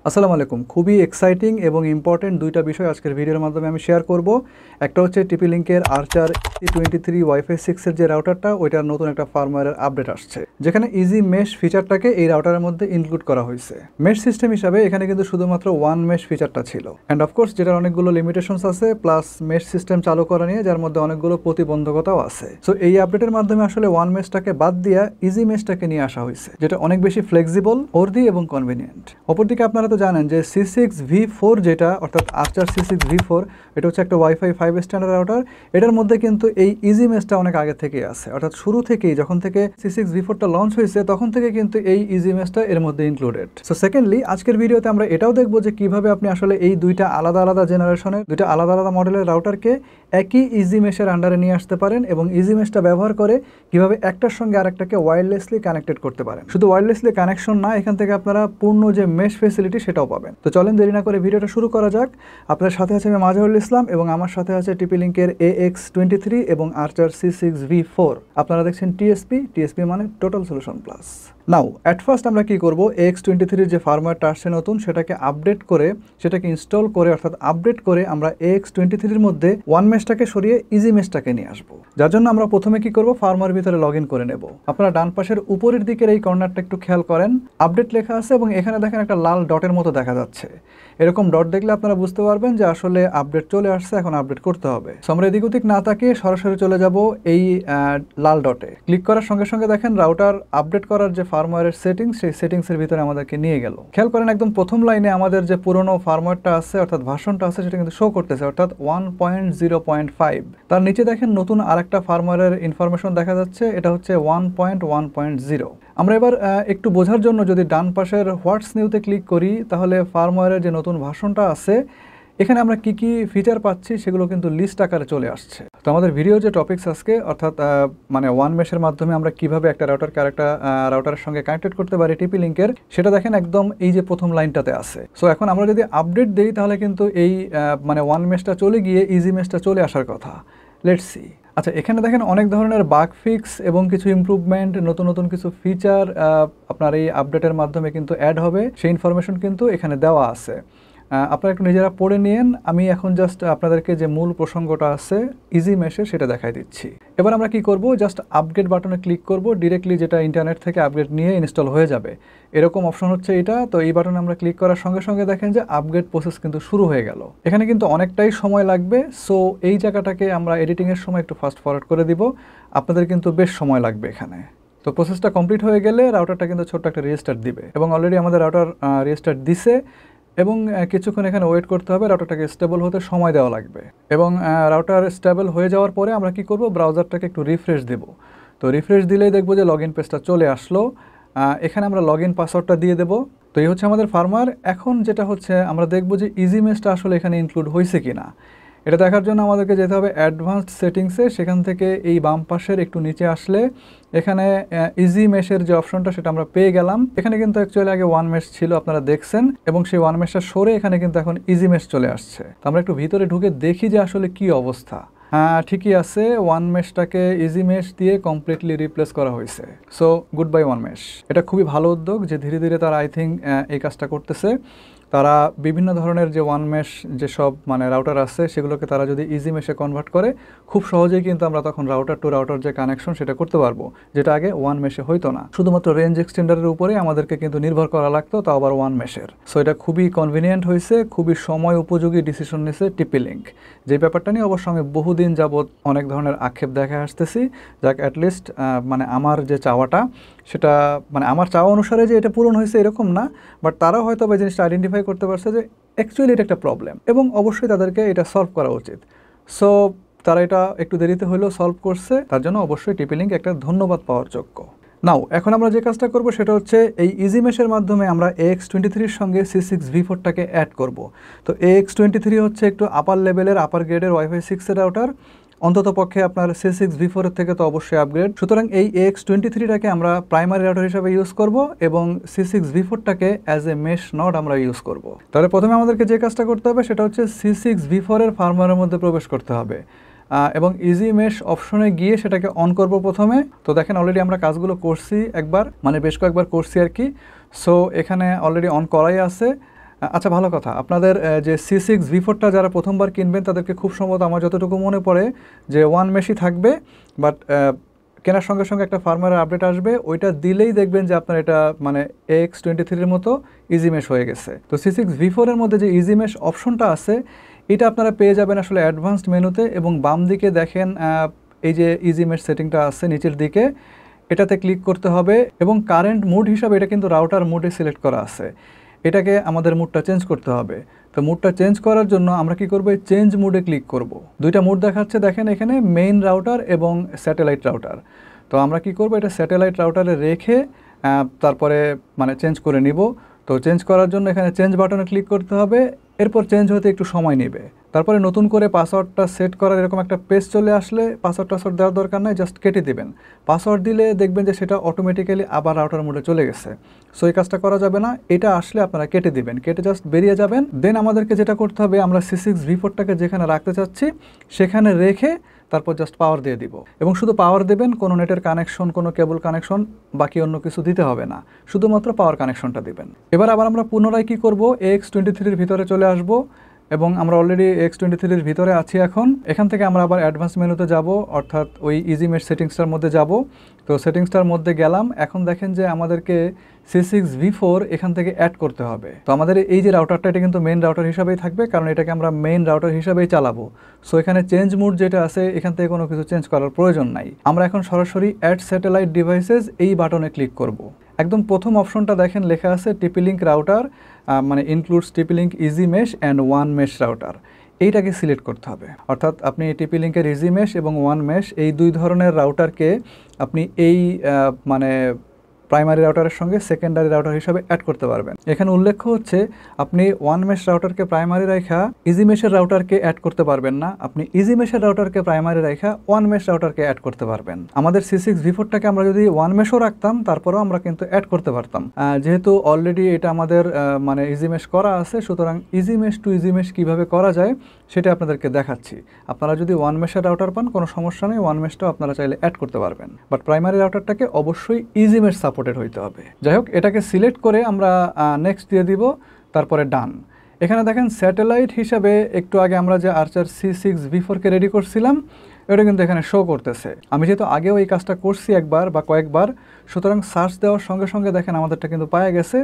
আসসালামু আলাইকুম। খুবই এক্সাইটিং এবং ইম্পর্টেন্ট দুইটা বিষয় আজকের ভিডিওর মাধ্যমে আমি শেয়ার করব। একটা হচ্ছে TP-Link-এর আর্চার E23 ওয়াইফাই 6 এর যে রাউটারটা, ওইটার নতুন একটা ফার্মওয়্যারের আপডেট আসছে, যেখানে ইজি মেশ ফিচারটাকে এই রাউটারের মধ্যে ইনক্লুড করা হয়েছে। মেশ সিস্টেম হিসাবে এখানে কিন্তু শুধুমাত্র ওয়ান মেশ ফিচারটা ছিল, অ্যান্ড অফকোর্স যেটার অনেকগুলো লিমিটেশনস আছে, প্লাস মেশ সিস্টেম চালু করা নিয়ে যার মধ্যে অনেকগুলো প্রতিবন্ধকতাও আছে। সো এই আপডেটের মাধ্যমে আসলে ওয়ান মেশটাকে বাদ দিয়া ইজি মেশটাকে নিয়ে আসা হয়েছে, যেটা অনেক বেশি ফ্লেক্সিবল, ওর্দি এবং কনভিনিয়েন্ট। অপরদিকে আপনারা তো জানেন যে C6V4 যেটা, অর্থাৎ আর্চার C6V4, এটা হচ্ছে একটা ওয়াইফাই 5 স্ট্যান্ডার্ড রাউটার। এটার মধ্যে কিন্তু এই ইজি মেশটা অনেক আগে থেকেই আছে, অর্থাৎ শুরু থেকেই যখন থেকে C6V4টা লঞ্চ হয়েছে তখন থেকে কিন্তু এই ইজি মেশটা এর মধ্যে ইনক্লুডেড। সো সেকেন্ডলি, আজকের ভিডিওতে আমরা এটাও দেখবো যে কিভাবে আপনি আসলে এই দুইটা আলাদা আলাদা জেনারেশনের, দুইটা আলাদা আলাদা মডেলের রাউটারকে একই ইজি মেশের আন্ডারে নিয়ে আসতে পারেন, এবং ইজি মেশটা ব্যবহার করে কিভাবে একটার সঙ্গে আরেকটাকে ওয়্যারলেসলি কানেক্টেড করতে পারেন। শুধু ওয়্যারলেসলি কানেকশন না, এখান থেকে আপনারা পূর্ণ যে মেশ ফেসিলিটি সেটাও পাবেন। তো চলেন দেরি না করে ভিডিওটা শুরু করা যাক। আপনার সাথে আছে আমি মাজহারুল ইসলাম, এবং আমার সাথে আছে TP-Link-এর AX23 এবং আর্চার C6V4। আপনারা দেখছেন টিএসপি মানে total solution plus. Now at first আমরা কি করব, AX23 যে ফার্মওয়্যারটা আসছে নতুন, সেটাকে আপডেট করে, সেটাকে ইনস্টল করে, অর্থাৎ আপডেট করে আমরা AX23-র মধ্যে ওয়ান মেশটাকে সরিয়ে ইজি মেশটাকে নিয়ে আসবো। যার জন্য আমরা প্রথমে কি করব, ফার্মওয়্যার ভিতরে লগ ইন করে নেব। আপনারা ডান পাশের উপরের দিকের এই কর্নারটা একটু খেয়াল করেন, আপডেট লেখা আছে এবং এখানে দেখেন একটা লাল ডটের মতো দেখা যাচ্ছে। এরকম ডট দেখলে আপনারা বুঝতে পারবেন যে আসলে আপডেট চলে আসছে, এখন আপডেট করতে হবে। সো আমরা এদিক ওদিক না তাকিয়ে সরাসরি চলে যাব এই লাল ডটে। ক্লিক করার সঙ্গে সঙ্গে দেখেন রাউটার আপডেট করার যে ফার্মওয়্যারের সেটিংস, সেই সেটিংসের ভিতরে আমাদেরকে নিয়ে গেল। খেয়াল করেন একদম প্রথম লাইনে আমাদের যে পুরনো ফার্মওয়্যারটা আছে, অর্থাৎ ভার্সনটা আছে, সেটা কিন্তু শো করতেছে, অর্থাৎ 1.0.5। তার নিচে দেখেন নতুন আরেকটা ফার্মওয়্যারের ইনফরমেশন দেখা যাচ্ছে, এটা হচ্ছে 1.1.0। আমরা এবার একটু বোঝার জন্য যদি ডান পাশের হোয়াটস নিউতে ক্লিক করি, তাহলে ফার্মওয়্যারের যে নতুন ভার্সনটা আছে, এখানে আমরা কি কি ফিচার পাচ্ছি সেগুলো কিন্তু লিস্ট আকারে চলে আসছে। তো আমাদের ভিডিও যে টপিকস আজকে, অর্থাৎ মানে ওয়ান মেশের মাধ্যমে আমরা কিভাবে একটা রাউটারকে আরেকটা রাউটারের সঙ্গে কানেক্টেড করতে পারি TP-Link-এর, সেটা দেখেন একদম এই যে প্রথম লাইনটাতে আছে। সো এখন আমরা যদি আপডেট দিই, তাহলে কিন্তু এই মানে ওয়ান মেশটা চলে গিয়ে ইজি মেশটা চলে আসার কথা। Let's see. আচ্ছা, এখানে দেখেন অনেক ধরনের বাগ ফিক্স এবং কিছু ইমপ্রুভমেন্ট, নতুন নতুন কিছু ফিচার আপনার এই আপডেটের মাধ্যমে কিন্তু অ্যাড হবে, সেই ইনফরমেশন কিন্তু এখানে দেওয়া আছে। আপনারা একটু নিজেরা পড়ে নিন। আমি এখন জাস্ট আপনাদেরকে যে মূল প্রসঙ্গটা আছে ইজি মেশে, সেটা দেখাই দিচ্ছি। এবার আমরা কি করব, জাস্ট আপগ্রেড বাটনে ক্লিক করব, ডিরেক্টলি যেটা ইন্টারনেট থেকে আপগ্রেড নিয়ে ইনস্টল হয়ে যাবে, এরকম অপশন হচ্ছে এটা। তো এই বাটনে আমরা ক্লিক করার সঙ্গে সঙ্গে দেখেন যে আপগ্রেড প্রসেস কিন্তু শুরু হয়ে গেল। এখানে কিন্তু অনেকটাই সময় লাগবে, সো এই জায়গাটাকে আমরা এডিটিংয়ের সময় একটু ফাস্ট ফরওয়ার্ড করে দিব। আপনাদের কিন্তু বেশ সময় লাগবে এখানে। তো প্রসেসটা কমপ্লিট হয়ে গেলে রাউটারটা কিন্তু ছোট্ট একটা রিস্টার্ট দিবে, এবং অলরেডি আমাদের রাউটার রিস্টার্ট দিছে, এবং কিছুক্ষণ এখানে ওয়েট করতে হবে, রাউটারটাকে স্টেবল হতে সময় দেওয়া লাগবে। এবং রাউটার স্টেবল হয়ে যাওয়ার পরে আমরা কি করব, ব্রাউজারটাকে একটু রিফ্রেশ দেব। তো রিফ্রেশ দিলেই দেখব যে লগ ইন পেজটা চলে আসলো। এখানে আমরা লগ ইন পাসওয়ার্ডটা দিয়ে দেবো। তো এই হচ্ছে আমাদের ফার্মওয়্যার। এখন যেটা হচ্ছে, আমরা দেখব যে ইজি মেশটা আসলে এখানে ইনক্লুড হয়েছে কিনা। এটা দেখার জন্য আমাদেরকে যেতে হবে অ্যাডভান্সড সেটিংসে। সেখান থেকে এই বাম পাশের একটু নিচে আসলে এখানে ইজি মেশের যে অপশনটা, সেটা আমরা পেয়ে গেলাম। এখানে কিন্তু অ্যাকচুয়ালি আগে ওয়ান মেশ ছিল, আপনারা দেখছেন, এবং সেই ওয়ান মেশটা সরে এখানে কিন্তু এখন ইজি মেশ চলে আসছে। তো আমরা একটু ভিতরে ঢুকে দেখি যে আসলে কি অবস্থা। হ্যাঁ, ঠিকই আছে, ওয়ান মেশটাকে ইজি মেশ দিয়ে কমপ্লিটলি রিপ্লেস করা হয়েছে। So good bye one mesh. এটা খুবই ভালো উদ্যোগ যে ধীরে ধীরে তারা আই থিঙ্ক এই কাজটা করতেছে। তারা বিভিন্ন ধরনের যে ওয়ান মেশ যেসব মানে রাউটার আছে, সেগুলোকে তারা যদি ইজি মেশে কনভার্ট করে, খুব সহজেই কিন্তু আমরা তখন রাউটার টু রাউটার যে কানেকশন, সেটা করতে পারবো, যেটা আগে ওয়ান মেশে হইতো না। শুধুমাত্র রেঞ্জ এক্সটেন্ডারের উপরে আমাদেরকে কিন্তু নির্ভর করা লাগতো, তাও আবার ওয়ান মেশের। সো এটা খুবই কনভিনিয়েন্ট হয়েছে, খুবই সময় উপযোগী ডিসিশন নিয়েছে TP-Link। যে ব্যাপারটা নিয়ে অবশ্য আমি বহুদিন যাবৎ অনেক ধরনের আক্ষেপ দেখা আসতেছি, যাক অ্যাটলিস্ট মানে আমার যে চাওয়াটা, সেটা মানে আমার চাওয়া অনুসারে যে এটা পূরণ হয়েছে এরকম না, বাট তারাও হয়তো এই জিনিসটা আইডেন্টিফাই করতে পারছে যে অ্যাকচুয়ালি এটা একটা প্রবলেম, এবং অবশ্যই তাদেরকে এটা সলভ করা উচিত। সো তারা এটা একটু দেরিতে হলেও সলভ করছে, তার জন্য অবশ্যই TP-Link একটা ধন্যবাদ পাওয়ার যোগ্য। নাও এখন আমরা যে কাজটা করব, সেটা হচ্ছে এই ইজি মেশের মাধ্যমে আমরা AX23-র সঙ্গে C6V4টাকে অ্যাড করব। তো AX23 হচ্ছে একটু আপার লেভেলের, আপার গ্রেডের ওয়াইফাই 6 এর রাউটার, অন্তত পক্ষে আপনার C6V4 এর থেকে তো অবশ্যই আপগ্রেড। সুতরাং এই AX23টাকে আমরা প্রাইমারি রাউটার হিসেবে ইউজ করব, এবং C6V4টাকে অ্যাজ এ মেশ নড আমরা ইউজ করব। তাহলে প্রথমে আমাদেরকে যে কাজটা করতে হবে, সেটা হচ্ছে C6V4 এর ফার্মওয়্যারের মধ্যে প্রবেশ করতে হবে, এবং ইজি মেশ অপশনে গিয়ে সেটাকে অন করব প্রথমে। তো দেখেন অলরেডি আমরা কাজগুলো করছি একবার, মানে বেশ কয়েকবার করছি আর কি। সো এখানে অলরেডি অন করাই আছে। আচ্ছা, ভালো কথা। আপনাদের যে C6V4টা যারা প্রথমবার কিনবেন তাদেরকে খুব সম্ভবত আমার যতটুকু মনে পড়ে যে ওয়ান মেশই থাকবে, বাট কেনার সঙ্গে সঙ্গে একটা ফার্মওয়্যার আপডেট আসবে, ওইটা দিলেই দেখবেন যে আপনার এটা মানে AX23-র মতো ইজি মেশ হয়ে গেছে। তো C6V4 এর মধ্যে যে ইজি মেশ অপশনটা আছে এটা আপনারা পেয়ে যাবেন আসলে অ্যাডভান্সড মেনুতে, এবং বাম দিকে দেখেন এই যে ইজি মেশ সেটিংটা আছে নিচের দিকে, এটাতে ক্লিক করতে হবে এবং কারেন্ট মুড হিসাবে এটা কিন্তু রাউটার মুডে সিলেক্ট করা আছে, এটাকে আমাদের মুডটা চেঞ্জ করতে হবে। তো মুডটা চেঞ্জ করার জন্য আমরা কি করব, চেঞ্জ মুডে ক্লিক করব। দুইটা মুড দেখাচ্ছে দেখেন এখানে, মেইন রাউটার এবং স্যাটেলাইট রাউটার। তো আমরা কি করব, এটা স্যাটেলাইট রাউটারে রেখে তারপরে মানে চেঞ্জ করে নিব। তো চেঞ্জ করার জন্য এখানে চেঞ্জ বাটনে ক্লিক করতে হবে, এরপর চেঞ্জ হতে একটু সময় নেবে। তারপরে নতুন করে পাসওয়ার্ডটা সেট করার এরকম একটা পেজ চলে আসলে পাসওয়ার্ড দেওয়ার দরকার নাই, জাস্ট কেটে দিবেন। পাসওয়ার্ড দিলে দেখবেন যে সেটা অটোমেটিক্যালি আবার রাউটার মোডে চলে গেছে। সো এই কাজটা করা যাবে না, এটা আসলে আপনারা কেটে দিবেন, কেটে জাস্ট বেরিয়ে যাবেন। দেন আমাদেরকে যেটা করতে হবে, আমরা C6V4টাকে যেখানে রাখতে চাচ্ছি সেখানে রেখে তারপর জাস্ট পাওয়ার দিয়ে দিব, এবং শুধু পাওয়ার দেবেন, কোনো নেটের কানেকশন, কোনো কেবল কানেকশন, বাকি অন্য কিছু দিতে হবে না, শুধুমাত্র পাওয়ার কানেকশনটা দিবেন। এবার আবার আমরা পুনরায় কি করব, AX23-র ভিতরে চলে আসব, এবং আমরা অলরেডি AX23-র ভিতরে আছি এখন। এখান থেকে আমরা আবার অ্যাডভান্স মেনুতে যাব, অর্থাৎ ওই ইজি মেশ সেটিংসটার মধ্যে যাব। তো সেটিংসটার মধ্যে গেলাম, এখন দেখেন যে আমাদেরকে C6V4 এখান থেকে অ্যাড করতে হবে। তো আমাদের এই যে রাউটারটা এটা কিন্তু মেইন রাউটার হিসাবেই থাকবে, কারণ এটাকে আমরা মেইন রাউটার হিসাবেই চালাবো। সো এখানে চেঞ্জ মুড যেটা আছে এখান থেকে কোনো কিছু চেঞ্জ করার প্রয়োজন নাই। আমরা এখন সরাসরি অ্যাড স্যাটেলাইট ডিভাইসেস এই বাটনে ক্লিক করব। একদম প্রথম অপশনটা দেখেন লেখা আছে TP-Link রাউটার, মানে includes TP-Link easy mesh and one mesh router, এইটাকে সিলেক্ট করতে হবে। অর্থাৎ আপনি TP-Link-এর ইজি মেশ এবং ওয়ান মেশ এই দুই ধরনের রাউটারকে আপনি এই মানে প্রাইমারি রাউটারের সঙ্গে সেকেন্ডারি রাউটার হিসাবে অ্যাড করতে পারবেন। এখানে উল্লেখ্য হচ্ছে আপনি ওয়ান মেশ রাউটারকে প্রাইমারি রাখা ইজি মেশের রাউটারকে অ্যাড করতে পারবেন না, আপনি ইজি মেশের রাউটারকে প্রাইমারি রাখা ওয়ান মেশ রাউটারকে অ্যাড করতে পারবেন। আমাদের C6V4টাকে আমরা যদি ওয়ান মেশও রাখতাম তারপরেও আমরা কিন্তু অ্যাড করতে পারতাম, যেহেতু অলরেডি এটা আমাদের মানে ইজি মেশ করা আছে, সুতরাং easy mesh to easy mesh কীভাবে করা যায় সেটা আপনাদেরকে দেখাচ্ছি। আপনারা যদি ওয়ান মেশের রাউটার পান কোনো সমস্যা নেই, ওয়ান মেশটাও আপনারা চাইলে অ্যাড করতে পারবেন, বাট প্রাইমারি রাউটারটাকে অবশ্যই ইজি মেশ সাপোর্টেড হইতে হবে। যাই হোক, এটাকে সিলেক্ট করে আমরা নেক্সট দিয়ে দিব, তারপরে ডান। এখানে দেখেন স্যাটেলাইট হিসাবে একটু আগে আমরা যে আর্চার C6V4কে রেডি করছিলাম এটা কিন্তু এখানে শো করতেছে। আমি যেহেতু আগেও এই কাজটা করছি একবার বা কয়েকবার, সুতরাং সার্চ দেওয়ার সঙ্গে সঙ্গে দেখেন আমাদেরটা কিন্তু পাওয়া গেছে।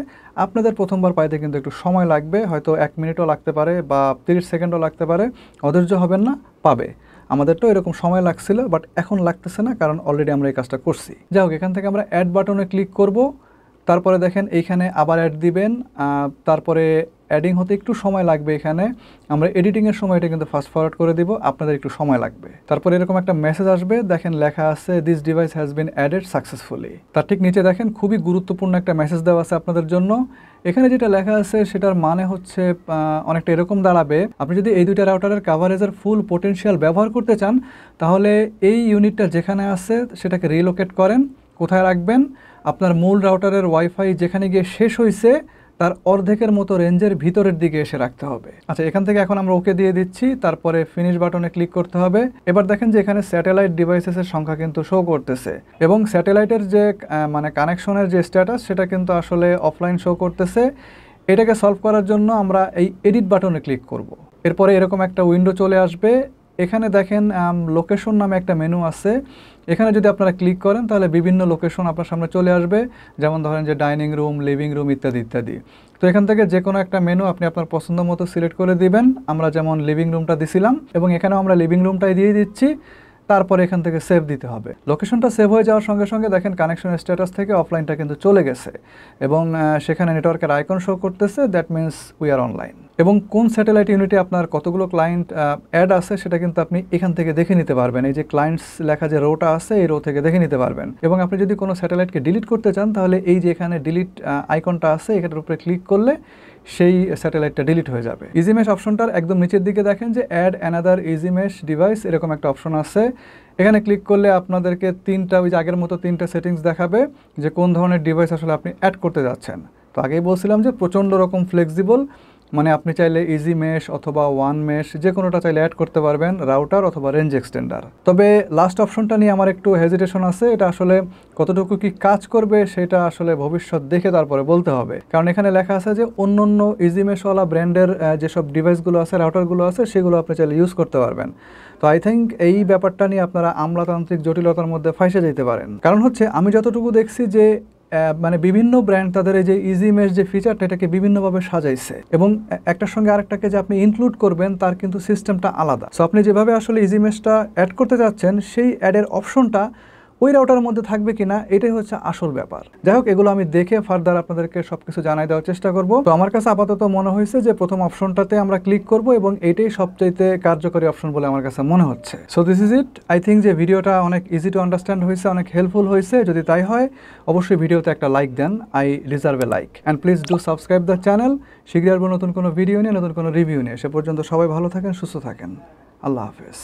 আপনাদের প্রথমবার পাইতে কিন্তু একটু সময় লাগবে, হয়তো 1 মিনিটও লাগতে পারে বা 30 সেকেন্ডও লাগতে পারে, অধৈর্য হবেন না, পাবে। আমাদেরটাও এরকম সময় লাগছিল, বাট এখন লাগতেছে না, কারণ অলরেডি আমরা এই কাজটা করছি। যাই হোক, এখান থেকে আমরা অ্যাড বাটনে ক্লিক করব, তারপরে দেখেন এইখানে আবার অ্যাড দিবেন, তারপরে অ্যাডিং হতে একটু সময় লাগবে। এখানে আমরা এডিটিংয়ের সময় এটা কিন্তু ফাস্ট ফরওয়ার্ড করে দিব, আপনাদের একটু সময় লাগবে। তারপরে এরকম একটা মেসেজ আসবে, দেখেন লেখা আছে this device has been added successfully. তার ঠিক নিচে দেখেন খুবই গুরুত্বপূর্ণ একটা মেসেজ দেওয়া আছে আপনাদের জন্য। এখানে যেটা লেখা আছে সেটার মানে হচ্ছে অনেকটা এরকম দাঁড়াবে, আপনি যদি এই দুইটা রাউটারের কাভারেজের ফুল পোটেনশিয়াল ব্যবহার করতে চান তাহলে এই ইউনিটটা যেখানে আছে সেটাকে রিলোকেট করেন। কোথায় রাখবেন? আপনার মূল রাউটারের ওয়াইফাই যেখানে গিয়ে শেষ হয়েছে তার অর্ধেকের মতো রেঞ্জের ভিতরের দিকে এসে রাখতে হবে। আচ্ছা, এখান থেকে এখন আমরা ওকে দিয়ে দিচ্ছি, তারপরে ফিনিশ বাটনে ক্লিক করতে হবে। এবার দেখেন যে এখানে স্যাটেলাইট ডিভাইসেসের সংখ্যা কিন্তু শো করতেছে, এবং স্যাটেলাইটের যে মানে কানেকশনের যে স্ট্যাটাস সেটা কিন্তু আসলে অফলাইন শো করতেছে। এটাকে সলভ করার জন্য আমরা এই এডিট বাটনে ক্লিক করব। এরপরে এরকম একটা উইন্ডো চলে আসবে। এখানে দেখেন লোকেশন নামে একটা মেনু আছে, এখানে যদি আপনারা ক্লিক করেন তাহলে বিভিন্ন লোকেশন আপনার সামনে চলে আসবে, যেমন ধরেন যে ডাইনিং রুম, লিভিং রুম ইত্যাদি ইত্যাদি। তো এখান থেকে যে কোনো একটা মেনু আপনি আপনার পছন্দ মতো সিলেক্ট করে দিবেন। আমরা যেমন লিভিং রুমটা দিছিলাম, এবং এখানেও আমরা লিভিং রুমটাই দিয়ে দিচ্ছি। তারপরে এখান থেকে সেভ দিতে হবে। লোকেশনটা সেভ হয়ে যাওয়ার সঙ্গে সঙ্গে দেখেন কানেকশনের স্ট্যাটাস থেকে অফলাইনটা কিন্তু চলে গেছে, এবং সেখানে নেটওয়ার্কের আইকন শো করতেছে, that means we are online. এবং কোন স্যাটেলাইট ইউনিটে আপনার কতগুলো ক্লায়েন্ট অ্যাড আছে সেটা কিন্তু আপনি এখান থেকে দেখে নিতে পারবেন। এই যে ক্লায়েন্টস লেখা যে রোটা আছে এই রো থেকে দেখে নিতে পারবেন। এবং আপনি যদি কোনো স্যাটেলাইটকে ডিলিট করতে চান তাহলে এই যে এখানে ডিলিট আইকনটা আছে এখানের উপরে ক্লিক করলে সেই স্যাটেলাইটটা ডিলিট হয়ে যাবে। ইজি মেশ অপশনটার একদম নিচের দিকে দেখেন যে add another easy mesh device এরকম একটা অপশন আছে। এখানে ক্লিক করলে আপনাদেরকে তিনটা, ওই যে আগের মতো তিনটা সেটিংস দেখাবে যে কোন ধরনের ডিভাইস আসলে আপনি অ্যাড করতে যাচ্ছেন। তো আগেই বলছিলাম যে প্রচণ্ড রকম ফ্লেক্সিবল, মানে আপনি চাইলে ইজি মেশ অথবা ওয়ান মেশ যে কোনোটা চাইলে অ্যাড করতে পারবেন, রাউটার অথবা রেঞ্জ এক্সটেন্ডার। তবে লাস্ট অপশনটা নিয়ে আমার একটু হেজিটেশন আছে, এটা আসলে কতটুকু কি কাজ করবে সেটা আসলে ভবিষ্যৎ দেখে তারপরে বলতে হবে। কারণ এখানে লেখা আছে যে অন্য অন্য ইজি মেশওয়ালা ব্র্যান্ডের যেসব ডিভাইসগুলো আছে, রাউটারগুলো আছে, সেগুলো আপনি চাইলে ইউজ করতে পারবেন। তো আই থিঙ্ক এই ব্যাপারটা নিয়ে আপনারা আমলাতান্ত্রিক জটিলতার মধ্যে ফাঁসে যেতে পারেন। কারণ হচ্ছে আমি যতটুকু দেখছি যে মানে বিভিন্ন ব্র্যান্ড তাদের এই যে ইজি মেশ যে ফিচারটা এটাকে বিভিন্নভাবে সাজাইছে, এবং একটার সঙ্গে আরেকটাকে যে আপনি ইনক্লুড করবেন তার কিন্তু সিস্টেমটা আলাদা। সো আপনি যেভাবে আসলে ইজি মেশটা অ্যাড করতে যাচ্ছেন সেই অ্যাডের অপশনটা ওই রাউটারের মধ্যে থাকবে কিনা এটাই হচ্ছে আসল ব্যাপার। যাই হোক, এগুলো আমি দেখে ফার্দার আপনাদেরকে সবকিছু জানাই দেওয়ার চেষ্টা করব। তো আমার কাছে আপাতত মনে হয়েছে যে প্রথম অপশনটাতে আমরা ক্লিক করব এবং এটাই সবচাইতে কার্যকরী অপশন বলে আমার কাছে মনে হচ্ছে। So this is it. I think যে ভিডিওটা অনেক ইজি টু আন্ডারস্ট্যান্ড হয়েছে, অনেক হেল্পফুল হয়েছে। যদি তাই হয় অবশ্যই ভিডিওতে একটা লাইক দেন, I reserve a like, and please do subscribe the channel. শীঘ্রই আসবো নতুন কোনো ভিডিও নিয়ে, নতুন কোনো রিভিউ নিয়ে। সে পর্যন্ত সবাই ভালো থাকেন, সুস্থ থাকেন। আল্লাহ হাফেজ।